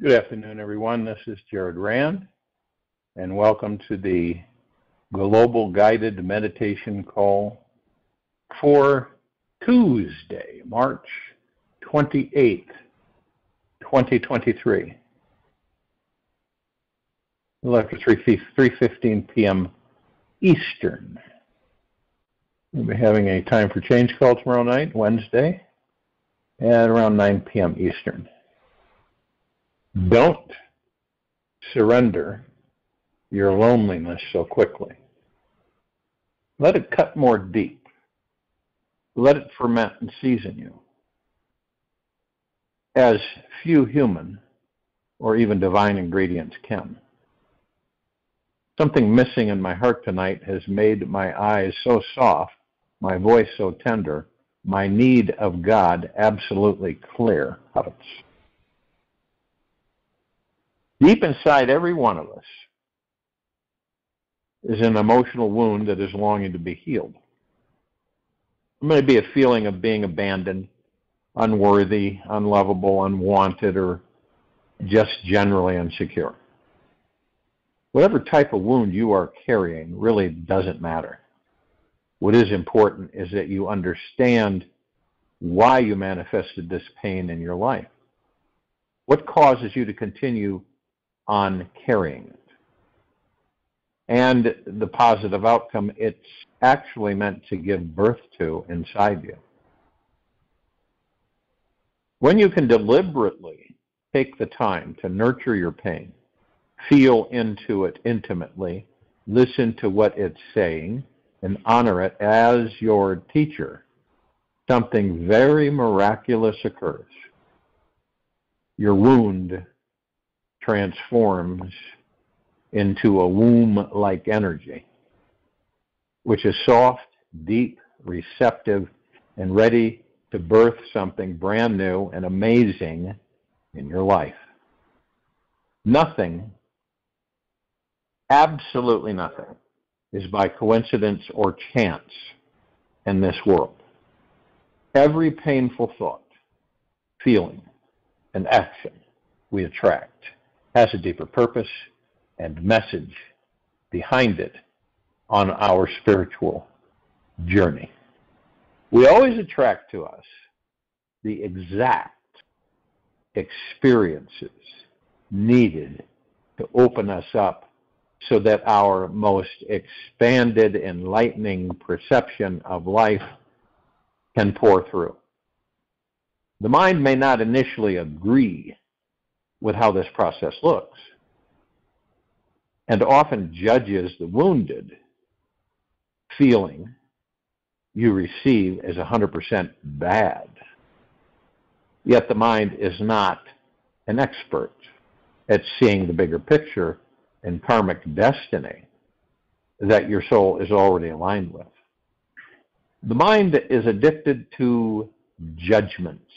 Good afternoon, everyone. This is Jared Rand, and welcome to the Global Guided Meditation Call for Tuesday, March 28th, 2023. A little after 3:15 p.m. Eastern. We'll be having a Time for Change call tomorrow night, Wednesday, at around 9 p.m. Eastern. Don't surrender your loneliness so quickly. Let it cut more deep. Let it ferment and season you. As few human or even divine ingredients can. Something missing in my heart tonight has made my eyes so soft, my voice so tender, my need of God absolutely clear. Deep inside every one of us is an emotional wound that is longing to be healed. It may be a feeling of being abandoned, unworthy, unlovable, unwanted, or just generally insecure. Whatever type of wound you are carrying really doesn't matter. What is important is that you understand why you manifested this pain in your life. What causes you to continue on carrying it? And the positive outcome it's actually meant to give birth to inside you. When you can deliberately take the time to nurture your pain, feel into it intimately, listen to what it's saying, and honor it as your teacher, something very miraculous occurs. Your wound transforms into a womb-like energy, which is soft, deep, receptive, and ready to birth something brand new and amazing in your life. Nothing, absolutely nothing, is by coincidence or chance in this world. Every painful thought, feeling, and action we attract has a deeper purpose and message behind it on our spiritual journey. We always attract to us the exact experiences needed to open us up so that our most expanded, enlightening perception of life can pour through. The mind may not initially agree with how this process looks, and often judges the wounded feeling you receive as 100% bad. Yet the mind is not an expert at seeing the bigger picture and karmic destiny that your soul is already aligned with. The mind is addicted to judgments,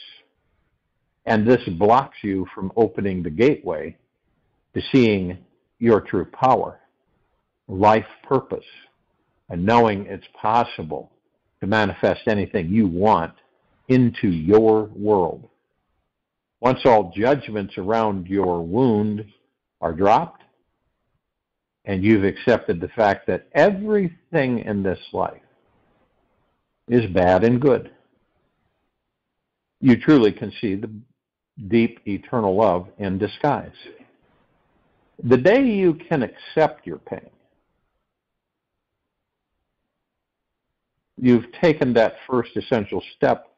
and this blocks you from opening the gateway to seeing your true power, life purpose, and knowing it's possible to manifest anything you want into your world. Once all judgments around your wound are dropped, and you've accepted the fact that everything in this life is bad and good, you truly can see the deep eternal love in disguise. The day you can accept your pain, you've taken that first essential step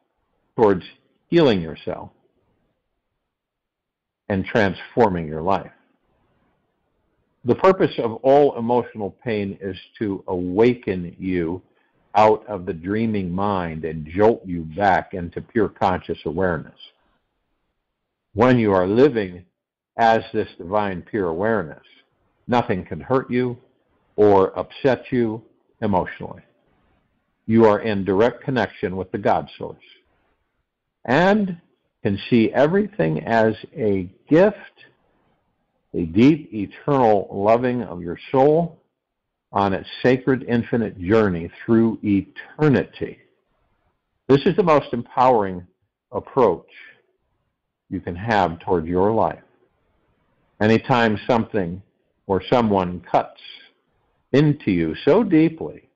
towards healing yourself and transforming your life. The purpose of all emotional pain is to awaken you out of the dreaming mind and jolt you back into pure conscious awareness. When you are living as this divine pure awareness, nothing can hurt you or upset you emotionally. You are in direct connection with the God Source and can see everything as a gift, a deep, eternal loving of your soul on its sacred, infinite journey through eternity. This is the most empowering approach you can have toward your life. Anytime something or someone cuts into you so deeply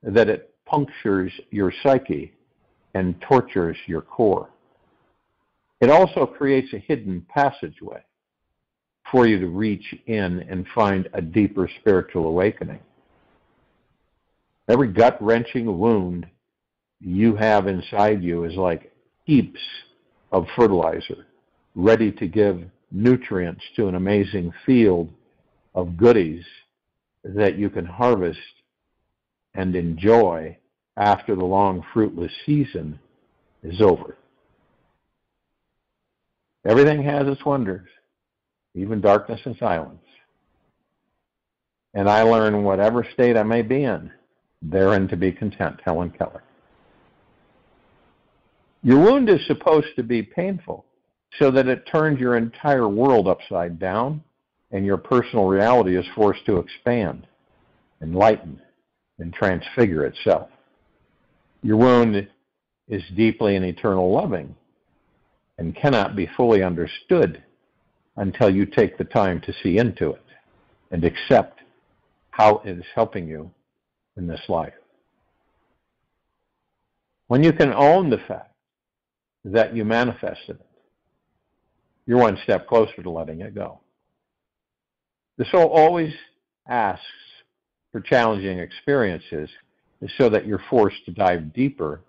that it punctures your psyche and tortures your core, it also creates a hidden passageway for you to reach in and find a deeper spiritual awakening. Every gut-wrenching wound you have inside you is like heaps of fertilizer, ready to give nutrients to an amazing field of goodies that you can harvest and enjoy after the long fruitless season is over. Everything has its wonders, even darkness and silence. And I learn whatever state I may be in, therein to be content. Helen Keller. Your wound is supposed to be painful so that it turns your entire world upside down and your personal reality is forced to expand, enlighten, and transfigure itself. Your wound is deeply and eternal loving and cannot be fully understood until you take the time to see into it and accept how it is helping you in this life. When you can own the fact that you manifested it, you're one step closer to letting it go. The soul always asks for challenging experiences so that you're forced to dive deeper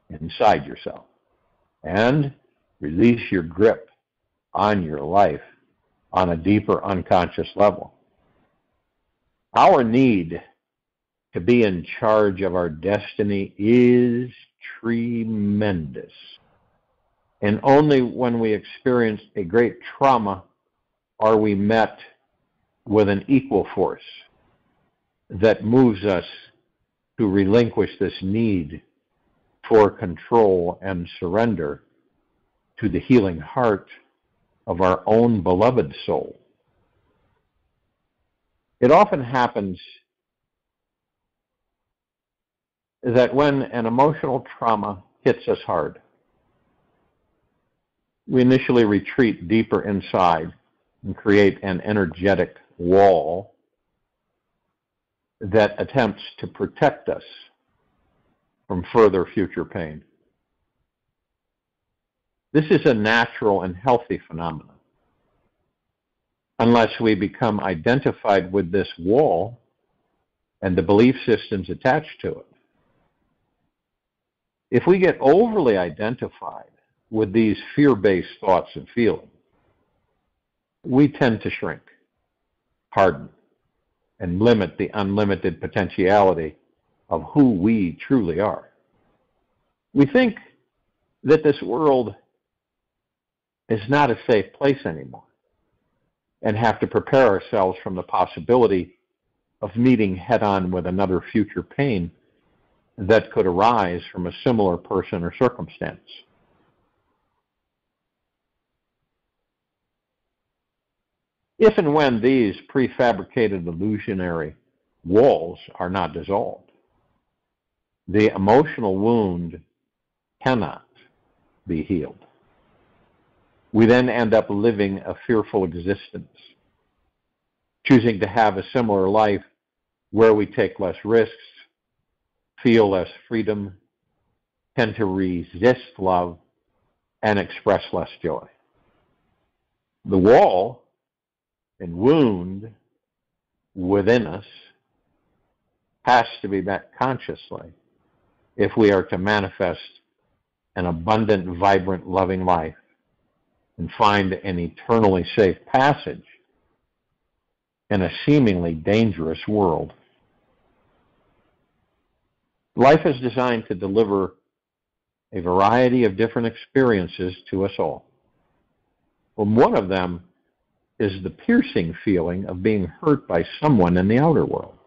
inside yourself and release your grip on your life on a deeper unconscious level. Our need to be in charge of our destiny is tremendous. And only when we experience a great trauma are we met with an equal force that moves us to relinquish this need for control and surrender to the healing heart of our own beloved soul. It often happens that when an emotional trauma hits us hard, we initially retreat deeper inside and create an energetic wall that attempts to protect us from further future pain. This is a natural and healthy phenomenon, unless we become identified with this wall and the belief systems attached to it. If we get overly identified with these fear-based thoughts and feelings, we tend to shrink, harden, and limit the unlimited potentiality of who we truly are. We think that this world is not a safe place anymore and have to prepare ourselves from the possibility of meeting head-on with another future pain that could arise from a similar person or circumstance. If and when these prefabricated illusionary walls are not dissolved, the emotional wound cannot be healed. We then end up living a fearful existence, choosing to have a similar life where we take less risks, feel less freedom, tend to resist love, and express less joy. The wall and wound within us has to be met consciously if we are to manifest an abundant, vibrant, loving life and find an eternally safe passage in a seemingly dangerous world. Life is designed to deliver a variety of different experiences to us all. Well, one of them is the piercing feeling of being hurt by someone in the outer world.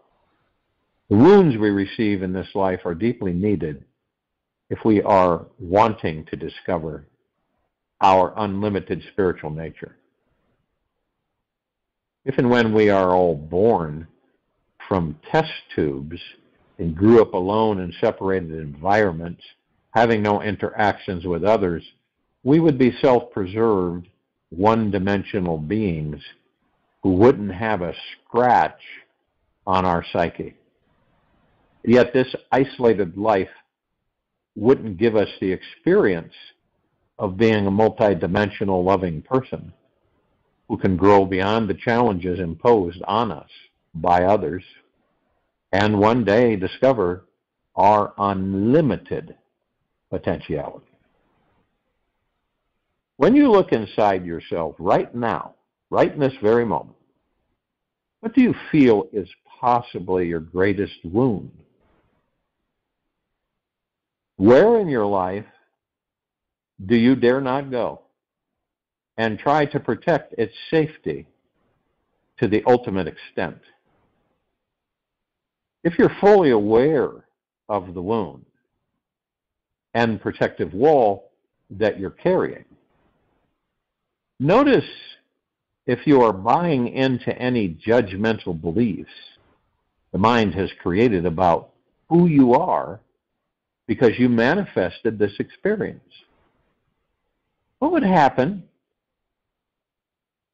The wounds we receive in this life are deeply needed if we are wanting to discover our unlimited spiritual nature. If and when we are all born from test tubes and grew up alone in separated environments, having no interactions with others, we would be self-preserved, one-dimensional beings who wouldn't have a scratch on our psyche. Yet this isolated life wouldn't give us the experience of being a multidimensional loving person who can grow beyond the challenges imposed on us by others and one day discover our unlimited potentiality. When you look inside yourself right now, right in this very moment, what do you feel is possibly your greatest wound? Where in your life do you dare not go and try to protect its safety to the ultimate extent? If you're fully aware of the wound and protective wall that you're carrying, notice if you are buying into any judgmental beliefs the mind has created about who you are because you manifested this experience. What would happen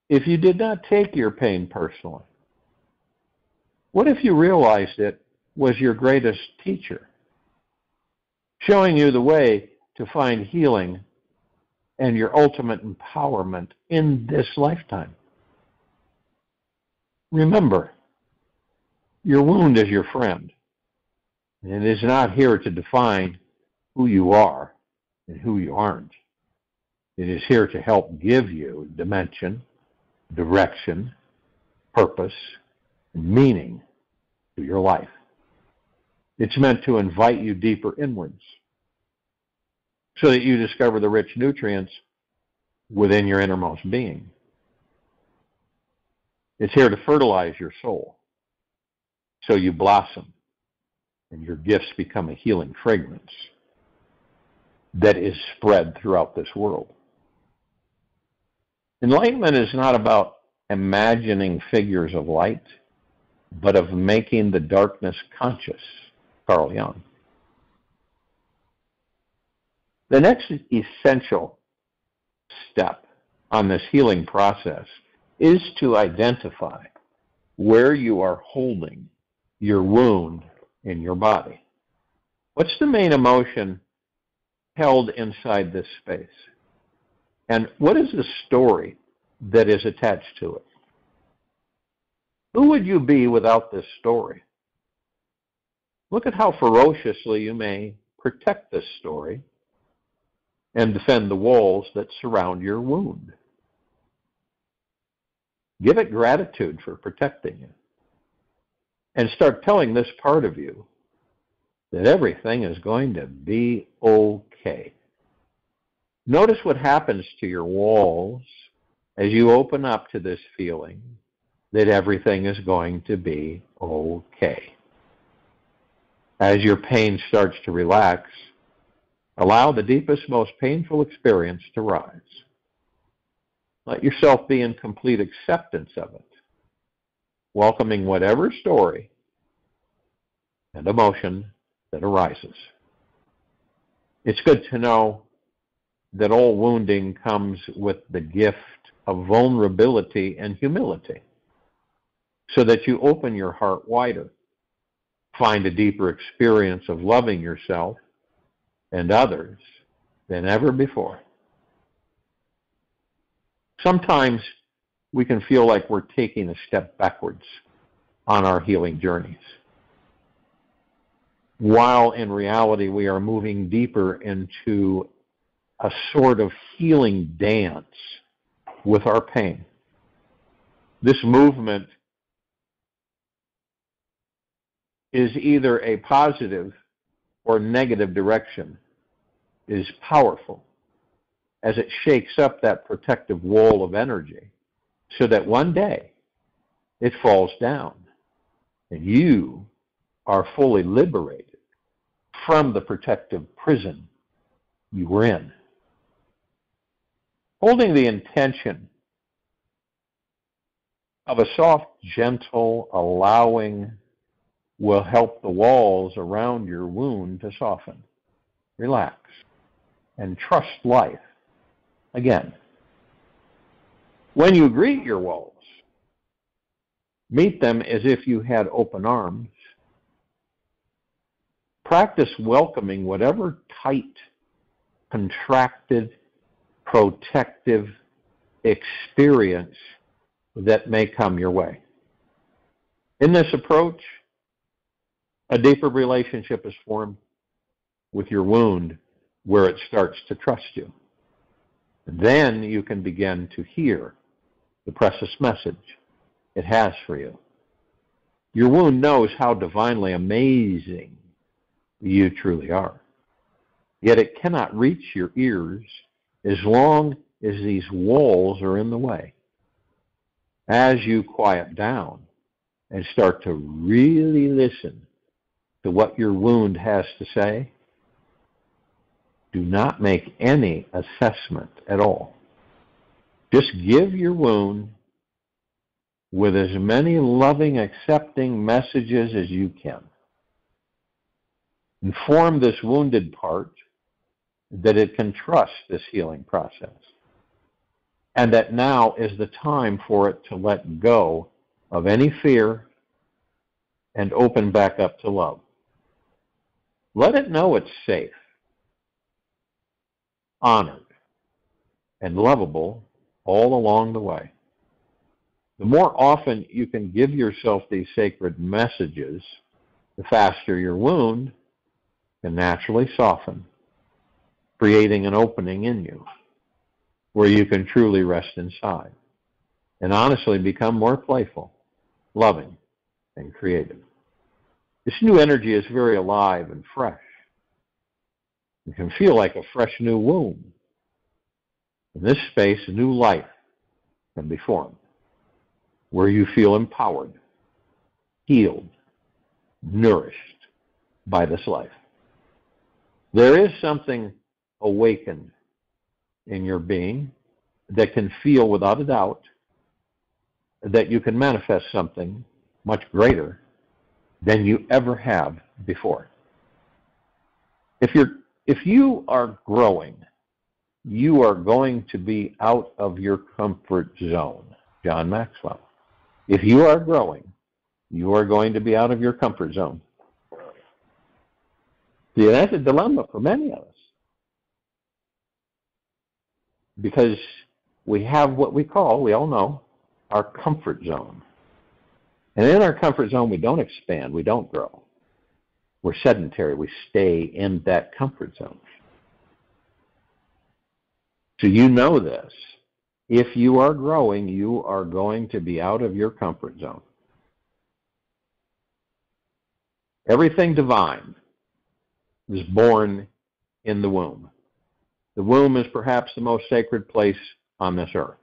if you did not take your pain personally? What if you realized it was your greatest teacher, showing you the way to find healing and your ultimate empowerment in this lifetime? Remember, your wound is your friend, and it is not here to define who you are and who you aren't. It is here to help give you dimension, direction, purpose, and meaning to your life. It's meant to invite you deeper inwards so that you discover the rich nutrients within your innermost being. It's here to fertilize your soul so you blossom and your gifts become a healing fragrance that is spread throughout this world. Enlightenment is not about imagining figures of light, but of making the darkness conscious. Carl Jung. The next essential step on this healing process is to identify where you are holding your wound in your body. What's the main emotion held inside this space? And what is the story that is attached to it? Who would you be without this story? Look at how ferociously you may protect this story and defend the walls that surround your wound. Give it gratitude for protecting it. And start telling this part of you that everything is going to be okay. Notice what happens to your walls as you open up to this feeling that everything is going to be okay. As your pain starts to relax, allow the deepest, most painful experience to rise. Let yourself be in complete acceptance of it, welcoming whatever story and emotion that arises. It's good to know that all wounding comes with the gift of vulnerability and humility, so that you open your heart wider, find a deeper experience of loving yourself and others than ever before. Sometimes we can feel like we're taking a step backwards on our healing journeys, while in reality we are moving deeper into a sort of healing dance with our pain. This movement is either a positive or negative direction, is powerful as it shakes up that protective wall of energy so that one day it falls down and you are fully liberated from the protective prison you were in. Holding the intention of a soft, gentle, allowing will help the walls around your wound to soften, relax, and trust life again. When you greet your walls Meet them as if you had open arms. Practice welcoming whatever tight, contracted, protective experience that may come your way. In this approach, a deeper relationship is formed with your wound where it starts to trust you. Then you can begin to hear the precious message it has for you. Your wound knows how divinely amazing you truly are. Yet it cannot reach your ears as long as these walls are in the way. As you quiet down and start to really listen to what your wound has to say, do not make any assessment at all. Just give your wound with as many loving, accepting messages as you can. Inform this wounded part that it can trust this healing process, and that now is the time for it to let go of any fear and open back up to love. Let it know it's safe, honored, and lovable all along the way. The more often you can give yourself these sacred messages, the faster your wound can naturally soften, creating an opening in you where you can truly rest inside and honestly become more playful, loving, and creative. This new energy is very alive and fresh. It can feel like a fresh new womb. In this space, a new life can be formed, where you feel empowered, healed, nourished by this life. There is something awakened in your being that can feel without a doubt that you can manifest something much greater than you ever have before. If you are growing, you are going to be out of your comfort zone. John Maxwell. If you are growing, you are going to be out of your comfort zone. See, that's a dilemma for many of us. Because we have what we all know, our comfort zone. And in our comfort zone, we don't expand, we don't grow. We're sedentary, we stay in that comfort zone. So you know this. If you are growing, you are going to be out of your comfort zone. Everything divine is born in the womb. The womb is perhaps the most sacred place on this earth.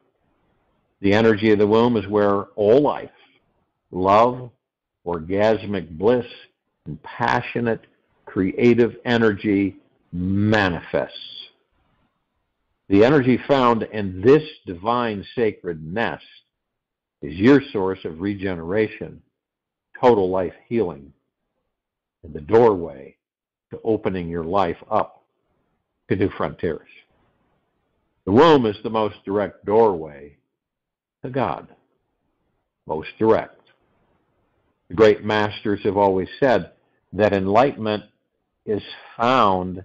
The energy of the womb is where all life, love, orgasmic bliss, and passionate, creative energy manifests. The energy found in this divine sacred nest is your source of regeneration, total life healing, and the doorway to opening your life up to new frontiers. The womb is the most direct doorway to God, most direct. The great masters have always said that enlightenment is found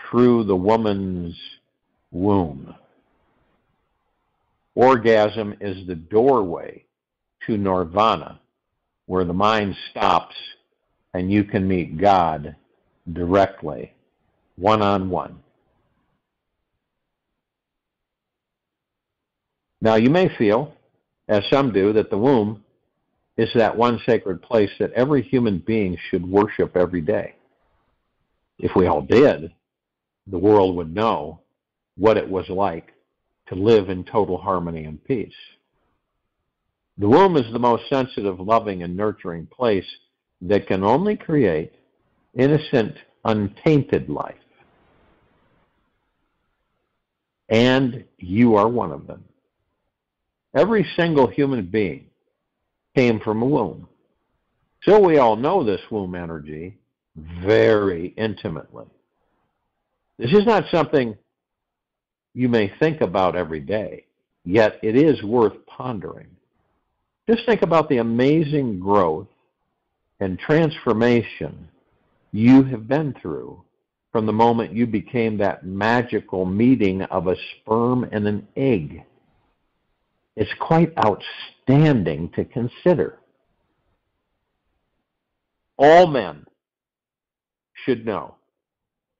through the woman's womb. Orgasm is the doorway to nirvana, where the mind stops and you can meet God directly, one-on-one. Now, you may feel, as some do, that the womb is that one sacred place that every human being should worship every day. If we all did, the world would know what it was like to live in total harmony and peace. The womb is the most sensitive, loving, and nurturing place that can only create innocent, untainted life. And you are one of them. Every single human being came from a womb. So we all know this womb energy very intimately. This is not something you may think about every day, yet it is worth pondering. Just think about the amazing growth and transformation you have been through from the moment you became that magical meeting of a sperm and an egg. It's quite outstanding to consider. All men should know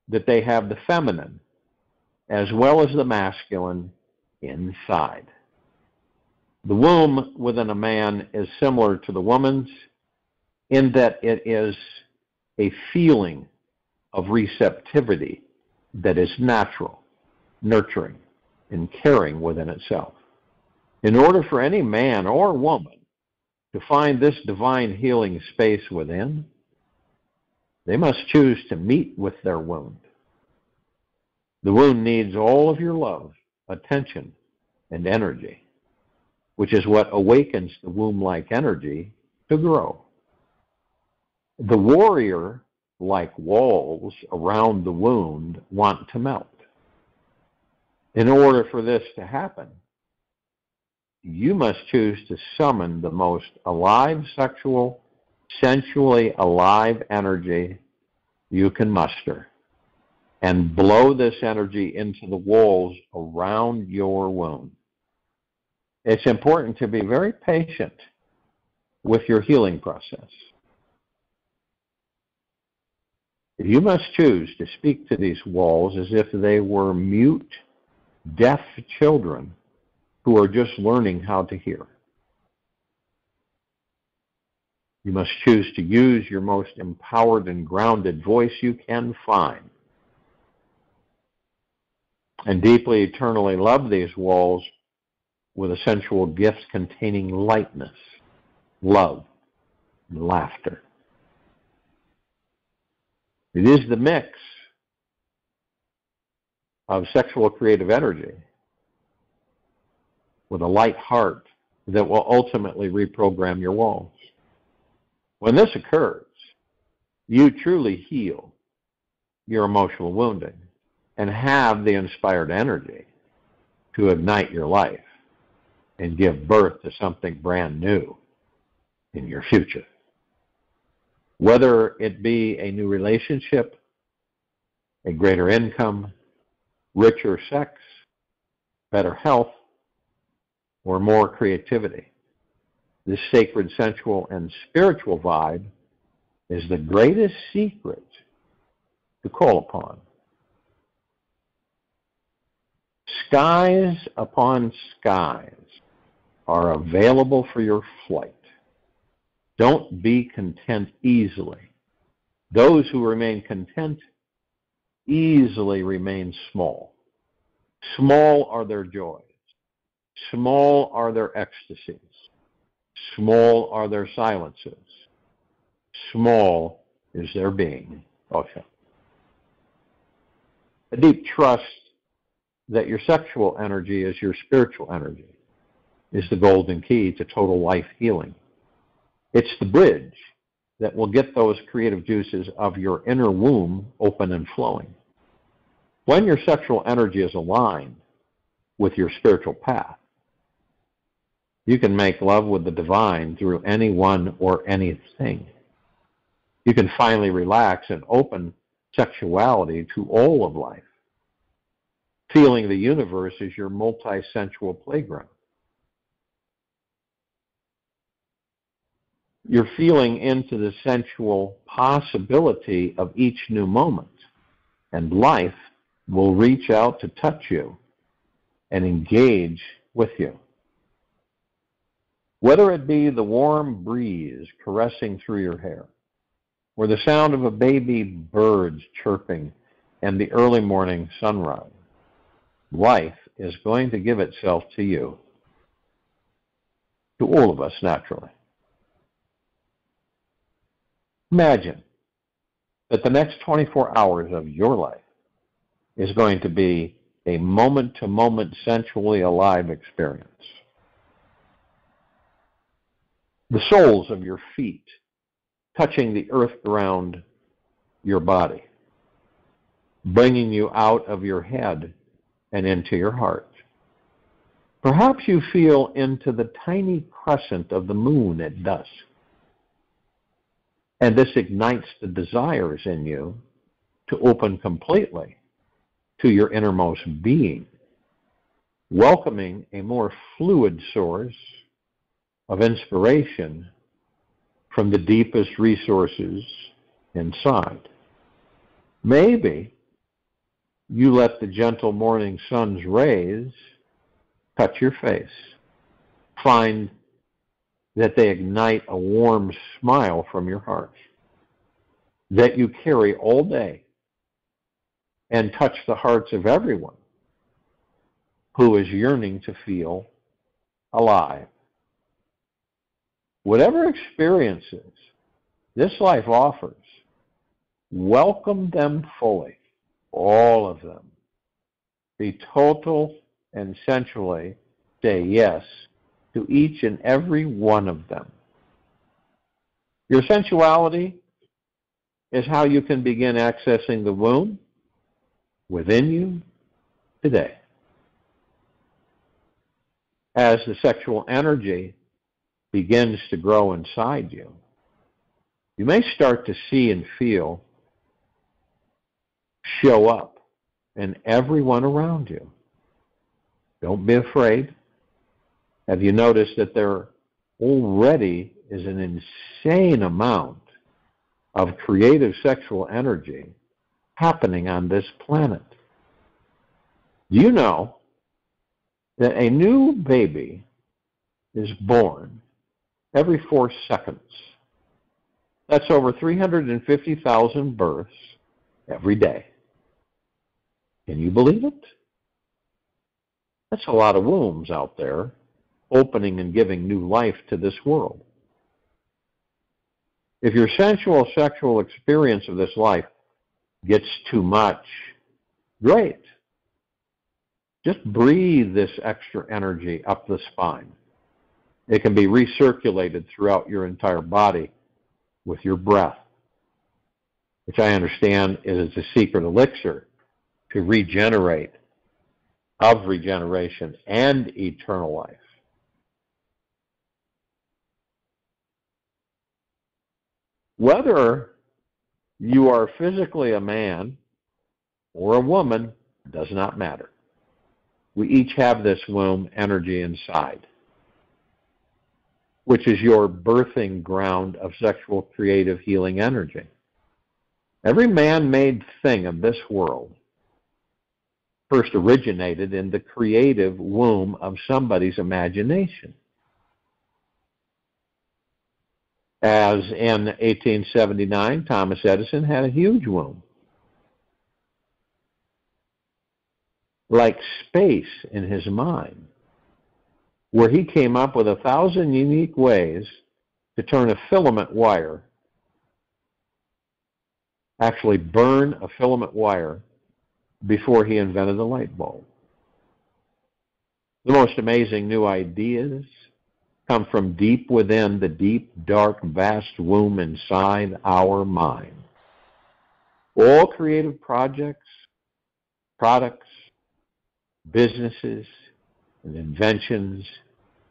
that they have the feminine as well as the masculine inside. The womb within a man is similar to the woman's in that it is a feeling of receptivity that is natural, nurturing, and caring within itself. In order for any man or woman to find this divine healing space within, they must choose to meet with their wound. The wound needs all of your love, attention, and energy, which is what awakens the womb-like energy to grow. The warrior-like walls around the wound want to melt. In order for this to happen, you must choose to summon the most alive, sexual, sensually alive energy you can muster and blow this energy into the walls around your wound. It's important to be very patient with your healing process. You must choose to speak to these walls as if they were mute, deaf children who are just learning how to hear. You must choose to use your most empowered and grounded voice you can find. And deeply, eternally love these walls with a sensual gift containing lightness, love, and laughter. It is the mix of sexual creative energy with a light heart that will ultimately reprogram your walls. When this occurs, you truly heal your emotional wounding and have the inspired energy to ignite your life and give birth to something brand new in your future. Whether it be a new relationship, a greater income, richer sex, better health, or more creativity. This sacred, sensual, and spiritual vibe is the greatest secret to call upon. Skies upon skies are available for your flight. Don't be content easily. Those who remain content easily remain small. Small are their joys. Small are their ecstasies. Small are their silences. Small is their being. Okay. A deep trust that your sexual energy is your spiritual energy is the golden key to total life healing. It's the bridge that will get those creative juices of your inner womb open and flowing. When your sexual energy is aligned with your spiritual path, you can make love with the divine through anyone or anything. You can finally relax and open sexuality to all of life, feeling the universe as your multi-sensual playground. You're feeling into the sensual possibility of each new moment, and life will reach out to touch you and engage with you. Whether it be the warm breeze caressing through your hair, or the sound of a baby bird's chirping and the early morning sunrise, life is going to give itself to you, to all of us naturally. Imagine that the next 24 hours of your life is going to be a moment-to-moment, sensually alive experience. The soles of your feet touching the earth around your body, bringing you out of your head and into your heart. Perhaps you feel into the tiny crescent of the moon at dusk, and this ignites the desires in you to open completely to your innermost being, welcoming a more fluid source of inspiration from the deepest resources inside. Maybe you let the gentle morning sun's rays touch your face. Find that they ignite a warm smile from your heart that you carry all day and touch the hearts of everyone who is yearning to feel alive. Whatever experiences this life offers, welcome them fully, all of them. Be total and sensually say yes to each and every one of them. Your sensuality is how you can begin accessing the womb within you today. As the sexual energy begins to grow inside you, you may start to see and feel show up in everyone around you. Don't be afraid. Have you noticed that there already is an insane amount of creative sexual energy happening on this planet? Do you know that a new baby is born every 4 seconds? That's over 350,000 births every day. Can you believe it? That's a lot of wombs out there opening and giving new life to this world. If your sensual sexual experience of this life gets too much, great. Just breathe this extra energy up the spine. It can be recirculated throughout your entire body with your breath, which I understand is a secret elixir to regenerate, of regeneration and eternal life. Whether you are physically a man or a woman does not matter. We each have this womb energy inside, which is your birthing ground of sexual creative healing energy. Every man-made thing of this world first originated in the creative womb of somebody's imagination. As in 1879, Thomas Edison had a huge womb, like space in his mind, where he came up with 1,000 unique ways to turn a filament wire, actually burn a filament wire, before he invented the light bulb. The most amazing new ideas come from deep within the deep, dark, vast womb inside our mind. All creative projects, products, businesses, and inventions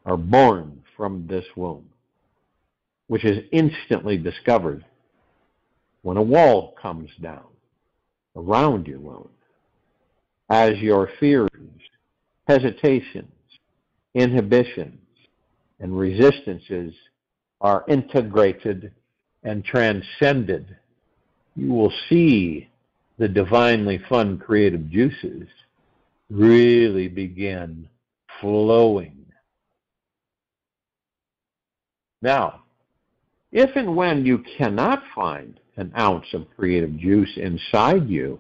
are born from this womb, which is instantly discovered when a wall comes down around your womb. As your fears, hesitations, inhibitions, and resistances are integrated and transcended, you will see the divinely fun creative juices really begin flowing. Now, if and when you cannot find an ounce of creative juice inside you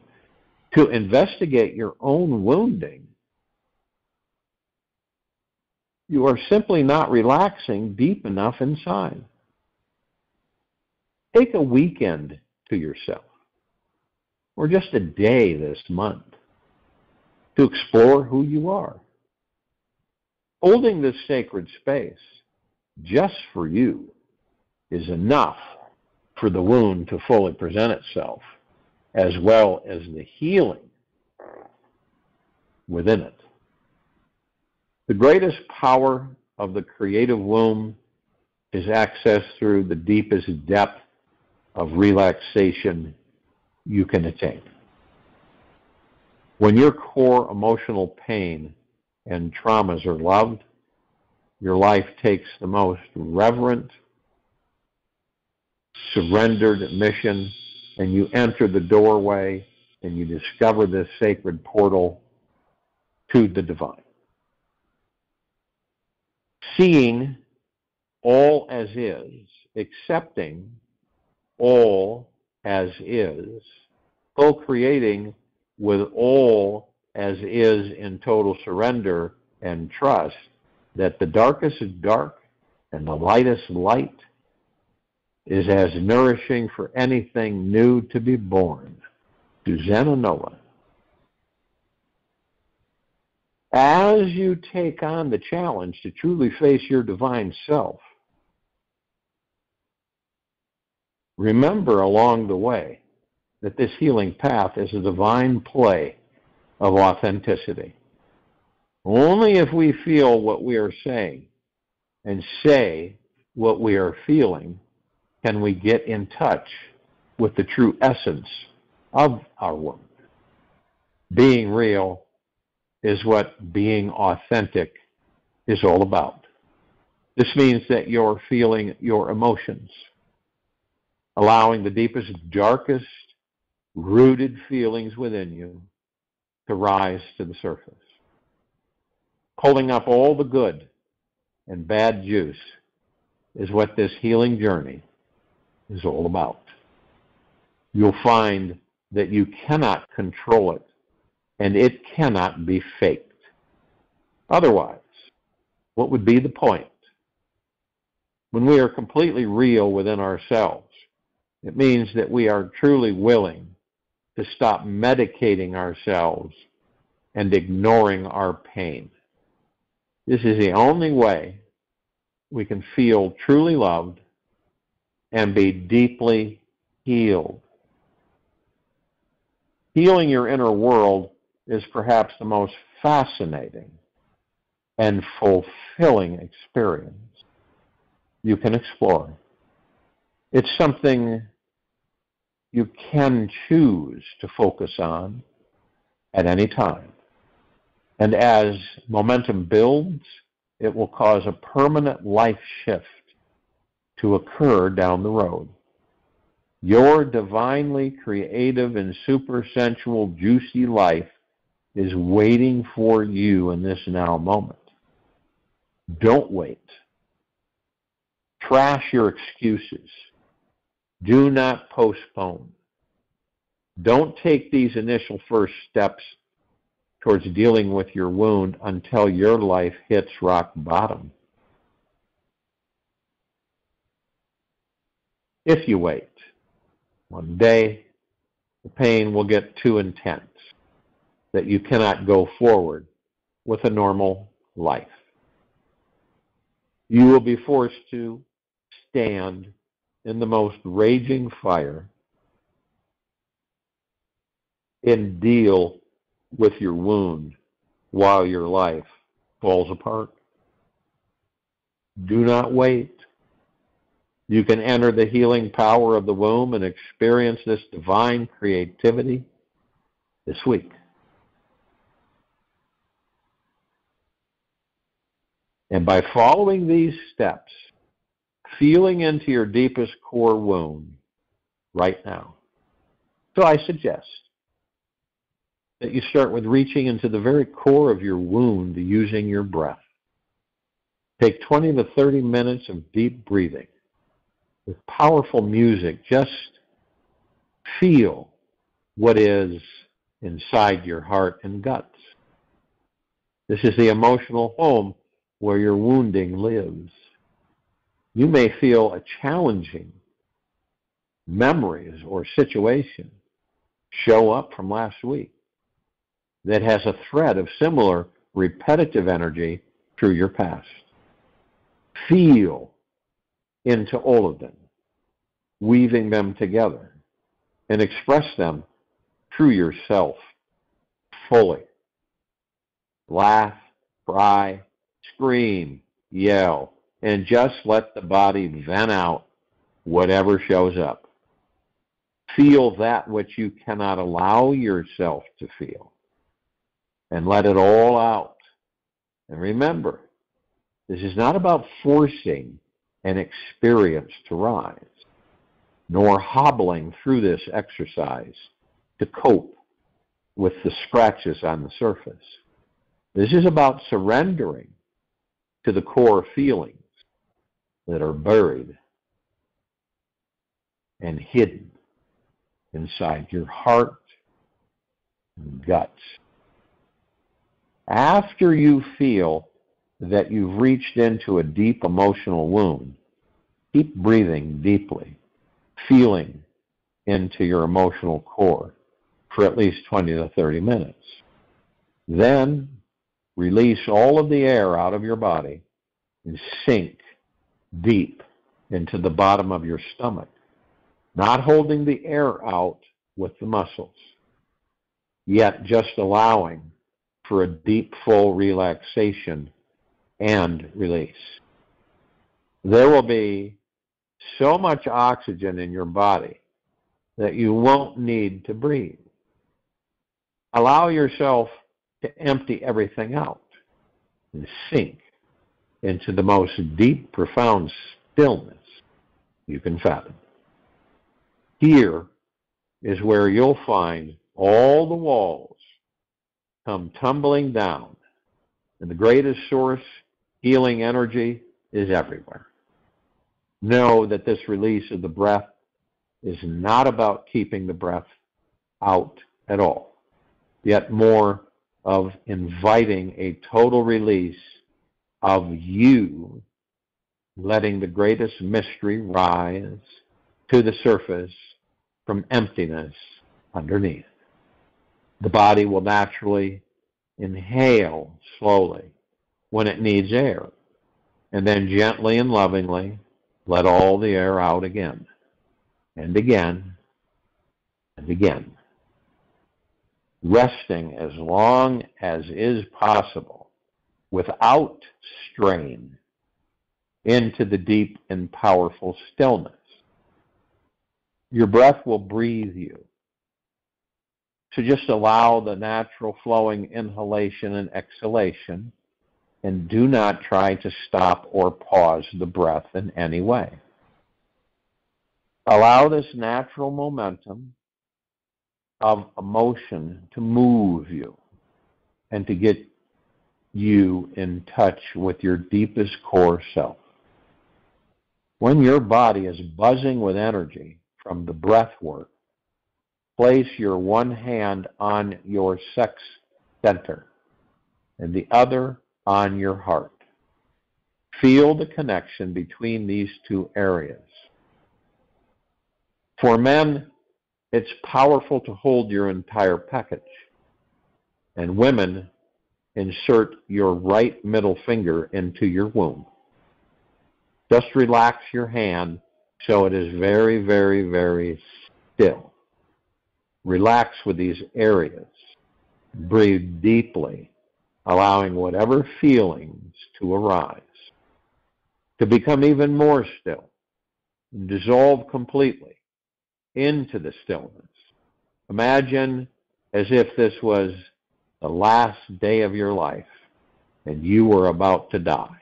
to investigate your own wounding, you are simply not relaxing deep enough inside. Take a weekend to yourself, or just a day this month, to explore who you are. Holding this sacred space just for you is enough for the wound to fully present itself, as well as the healing within it. The greatest power of the creative womb is accessed through the deepest depth of relaxation you can attain. When your core emotional pain and traumas are loved, your life takes the most reverent, surrendered mission, and you enter the doorway and you discover this sacred portal to the divine. Seeing all as is, accepting all as is, co-creating with all as is in total surrender and trust that the darkest is dark and the lightest light is as nourishing for anything new to be born. Susanna Noah. As you take on the challenge to truly face your divine self, remember along the way that this healing path is a divine play of authenticity. Only if we feel what we are saying and say what we are feeling can we get in touch with the true essence of our wound. Being real is what being authentic is all about. This means that you're feeling your emotions, allowing the deepest, darkest, rooted feelings within you to rise to the surface. Pulling up all the good and bad juice is what this healing journey is all about. You'll find that you cannot control it, and it cannot be faked. Otherwise, what would be the point? When we are completely real within ourselves, it means that we are truly willing to stop medicating ourselves and ignoring our pain. This is the only way we can feel truly loved and be deeply healed. Healing your inner world is perhaps the most fascinating and fulfilling experience you can explore. It's something you can choose to focus on at any time. And as momentum builds, it will cause a permanent life shift to occur down the road. Your divinely creative and super sensual, juicy life is waiting for you in this now moment. Don't wait. Trash your excuses. Do not postpone. Don't take these initial first steps towards dealing with your wound until your life hits rock bottom. If you wait, one day the pain will get too intense that you cannot go forward with a normal life. You will be forced to stand in the most raging fire and deal with your wound while your life falls apart. Do not wait. You can enter the healing power of the womb and experience this divine creativity this week. And by following these steps, feeling into your deepest core wound right now. So I suggest that you start with reaching into the very core of your wound using your breath. Take 20 to 30 minutes of deep breathing with powerful music. Just feel what is inside your heart and guts. This is the emotional home where your wounding lives. You may feel a challenging memories or situation show up from last week that has a thread of similar repetitive energy through your past. Feel into all of them, weaving them together, and express them through yourself fully. Laugh, cry, scream, yell, and just let the body vent out whatever shows up. Feel that which you cannot allow yourself to feel, and let it all out. And remember, this is not about forcing an experience to rise, nor hobbling through this exercise to cope with the scratches on the surface. This is about surrendering to the core feelings that are buried and hidden inside your heart and guts. After you feel that you've reached into a deep emotional wound, keep breathing deeply, feeling into your emotional core for at least 20 to 30 minutes. Then release all of the air out of your body and sink deep into the bottom of your stomach, not holding the air out with the muscles, yet just allowing for a deep, full relaxation and release. There will be so much oxygen in your body that you won't need to breathe. Allow yourself to empty everything out and sink into the most deep, profound stillness you can fathom. Here is where you'll find all the walls come tumbling down, and the greatest source healing energy is everywhere. Know that this release of the breath is not about keeping the breath out at all, yet more of inviting a total release of you letting the greatest mystery rise to the surface from emptiness underneath. The body will naturally inhale slowly when it needs air, and then gently and lovingly let all the air out again, and again, and again, resting as long as is possible without strain into the deep and powerful stillness. Your breath will breathe you. So just allow the natural flowing inhalation and exhalation, and do not try to stop or pause the breath in any way. Allow this natural momentum of emotion to move you and to get you in touch with your deepest core self. When your body is buzzing with energy from the breath work, place your one hand on your sex center and the other on your heart. Feel the connection between these two areas. For men, it's powerful to hold your entire package. And women, insert your right middle finger into your womb. Just relax your hand so it is very, very, very still. Relax with these areas. Breathe deeply, allowing whatever feelings to arise to become even more still and dissolve completely into the stillness. Imagine as if this was the last day of your life and you were about to die.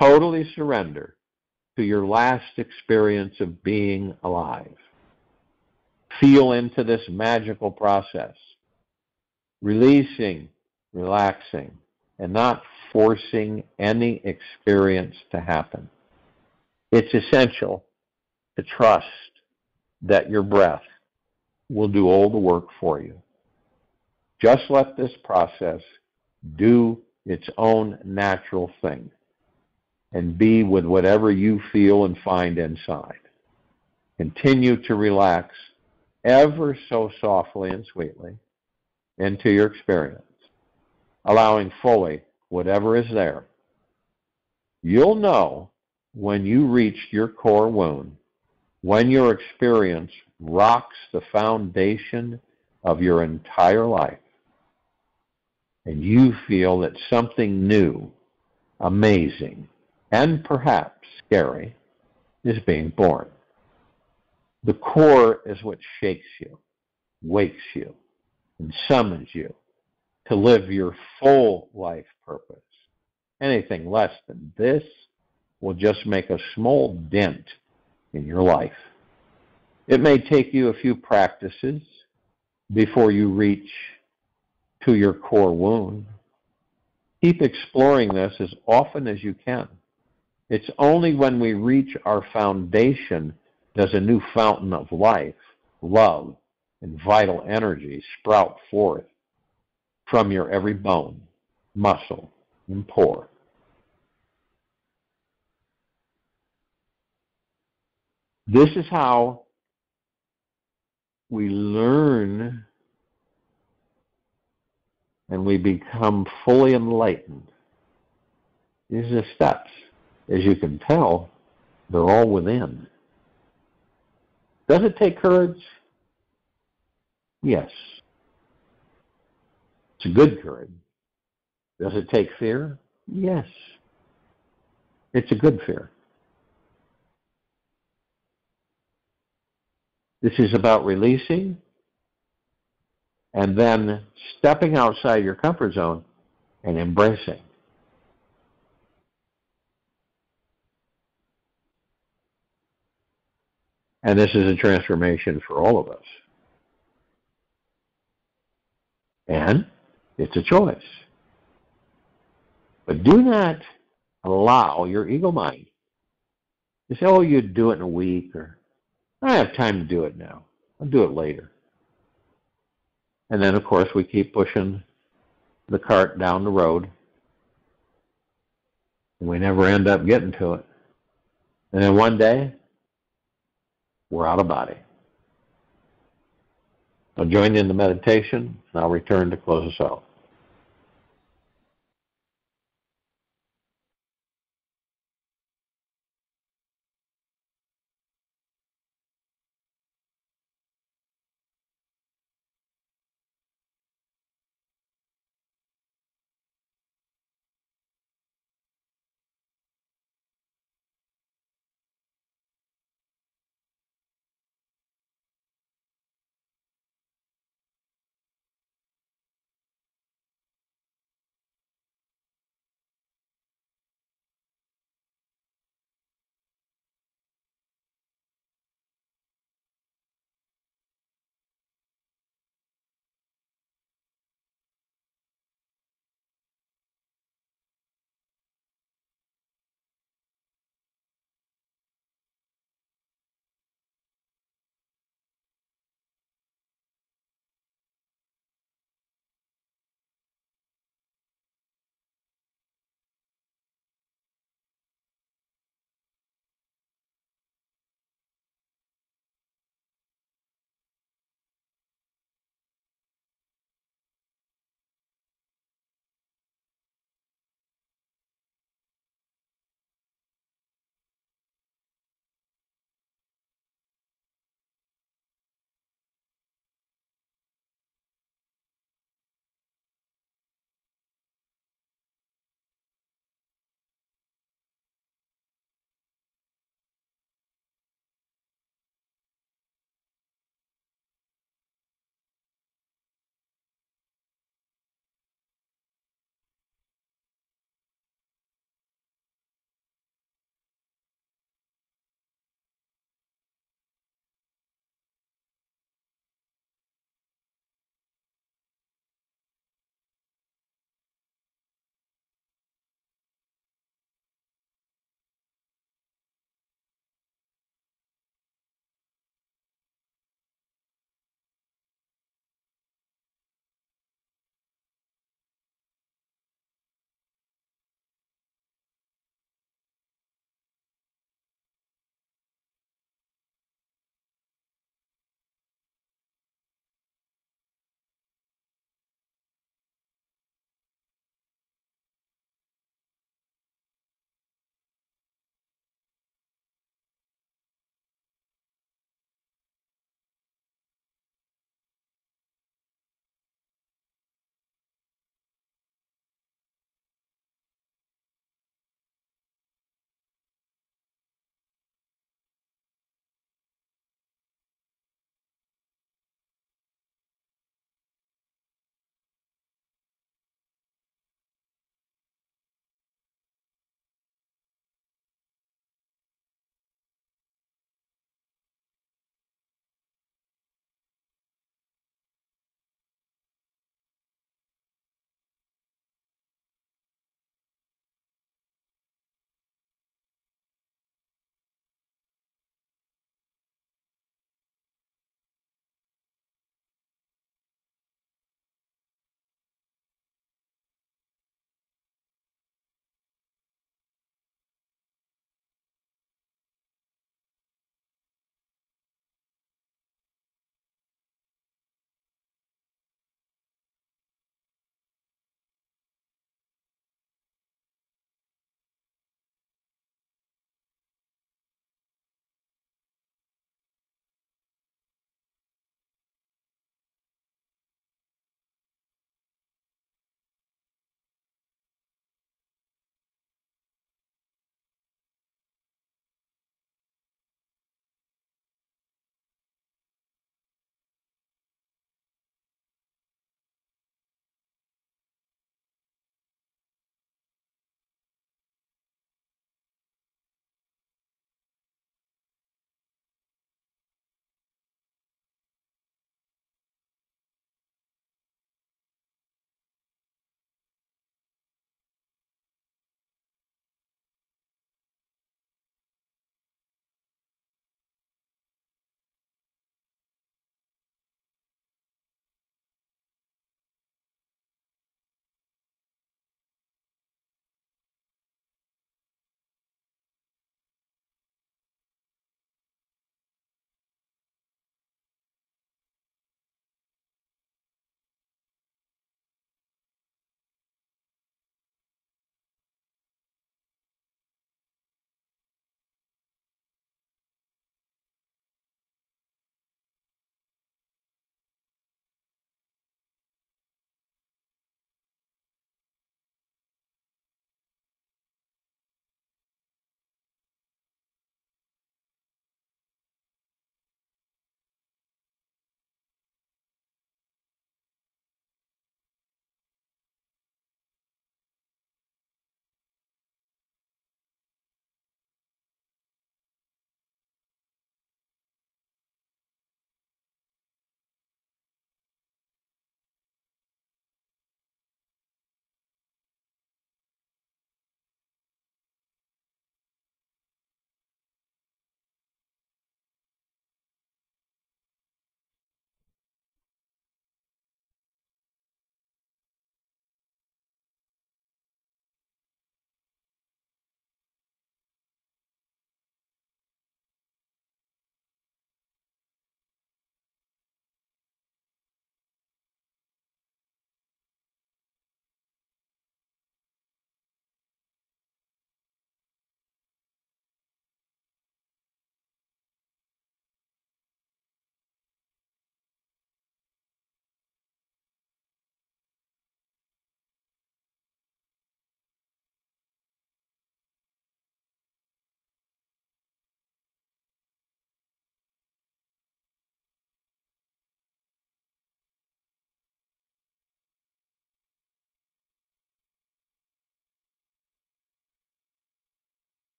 Totally surrender to your last experience of being alive. Feel into this magical process, releasing, relaxing, and not forcing any experience to happen. It's essential to trust that your breath will do all the work for you. Just let this process do its own natural thing and be with whatever you feel and find inside. Continue to relax ever so softly and sweetly into your experience, allowing fully whatever is there. You'll know when you reach your core wound, when your experience rocks the foundation of your entire life, and you feel that something new amazing, and perhaps scary, is being born. The core is what shakes you, wakes you, and summons you to live your full life purpose. Anything less than this will just make a small dent in your life. It may take you a few practices before you reach to your core wound. Keep exploring this as often as you can. It's only when we reach our foundation does a new fountain of life, love, and vital energy sprout forth from your every bone, muscle, and pore. This is how we learn and we become fully enlightened. These are the steps. As you can tell, they're all within. Does it take courage? Yes. It's a good courage. Does it take fear? Yes. It's a good fear. This is about releasing and then stepping outside your comfort zone and embracing. And this is a transformation for all of us. And it's a choice. But do not allow your ego mind to say, oh, you'd do it in a week, or I have time to do it now. I'll do it later. And then, of course, we keep pushing the cart down the road, and we never end up getting to it. And then one day, we're out of body. I'll join you in the meditation, and I'll return to close us out.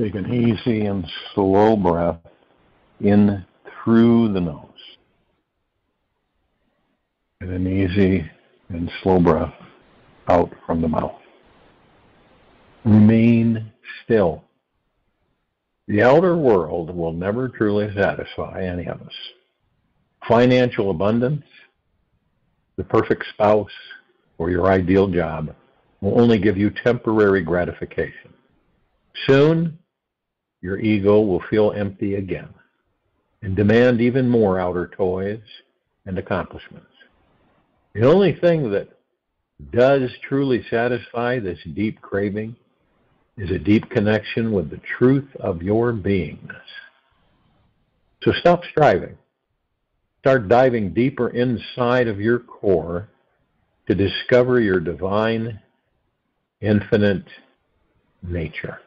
Take an easy and slow breath in through the nose. And an easy and slow breath out from the mouth. Remain still. The outer world will never truly satisfy any of us. Financial abundance, the perfect spouse, or your ideal job will only give you temporary gratification. Soon, your ego will feel empty again and demand even more outer toys and accomplishments. The only thing that does truly satisfy this deep craving is a deep connection with the truth of your beingness. So stop striving. Start diving deeper inside of your core to discover your divine, infinite nature.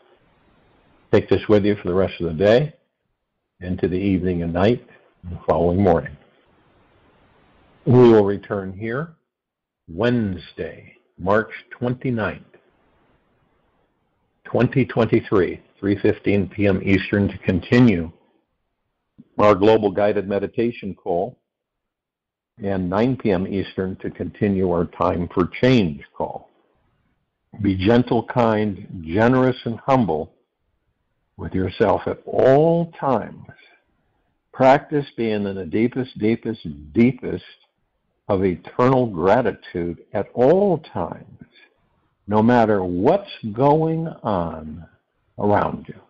Take this with you for the rest of the day, into the evening and night, and the following morning. We will return here Wednesday, March 29th, 2023, 3:15 p.m. Eastern, to continue our global guided meditation call, and 9 p.m. Eastern to continue our time for change call. Be gentle, kind, generous, and humble with yourself at all times. Practice being in the deepest, deepest, deepest of eternal gratitude at all times, no matter what's going on around you.